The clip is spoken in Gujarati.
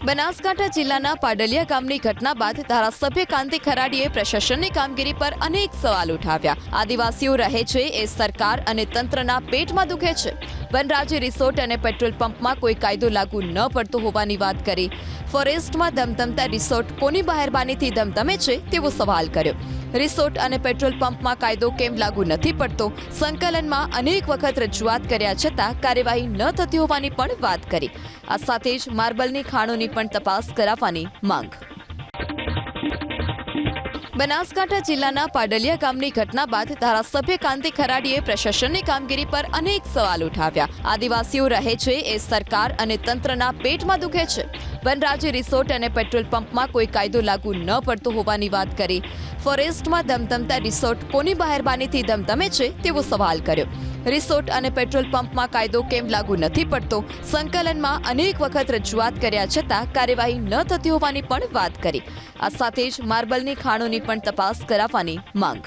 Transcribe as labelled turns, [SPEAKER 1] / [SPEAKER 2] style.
[SPEAKER 1] બનાસકાંઠા જિલ્લાના પાડલિયા ગામની ઘટના બાદ ધારાસભ્ય કાંતિ ખરાડીએ પ્રશાસનની કામગીરી પર અનેક સવાલ ઉઠાવ્યા। આદિવાસીઓ રહે છે એ સરકાર અને તંત્રના પેટમાં દુખે છે। વનરાજી રિસોર્ટ અને પેટ્રોલ પંપમાં કોઈ કાયદો લાગુ ન પડતો હોવાની વાત કરી। ફોરેસ્ટમાં ધમધમતા રિસોર્ટ કોની બહારબાનીથી ધમધમે છે તેવો સવાલ કર્યો। રિસોર્ટ અને પેટ્રોલ પંપમાં કાયદો કેમ લાગુ નથી પડતો? સંકલનમાં અનેક વખત રજૂઆત કર્યા છતાં કાર્યવાહી ન થતી હોવાની પણ વાત કરી। આ સાથે જ માર્બલની ખાણોની પણ તપાસ કરાવવાની માંગ। બનાસકાંઠા જિલ્લાના પાડલિયા ગામની ઘટના બાદ ધારાસભ્ય કાંતિ ખરાડીએ પ્રશાસનની કામગીરી પર અનેક સવાલ ઉઠાવ્યા। આદિવાસીઓ રહે છે એ સરકાર અને તંત્રના પેટમાં દુખે છે। વનરાજી રિસોર્ટ અને પેટ્રોલ પંપમાં કોઈ કાયદો લાગુ ન પડતો હોવાની વાત કરી। ફોરેસ્ટમાં ધમધમતા રિસોર્ટ કોની બહારબાનીથી ધમધમે છે તેવો સવાલ કર્યો। રિસોર્ટ અને પેટ્રોલ પંપમાં કાયદો કેમ લાગુ નથી પડતો? સંકલનમાં અનેક વખત રજૂઆત કર્યા છતાં કાર્યવાહી ન થતી હોવાની પણ વાત કરી। આ સાથે જ માર્બલની ખાણોની પણ તપાસ કરાવવાની માંગ।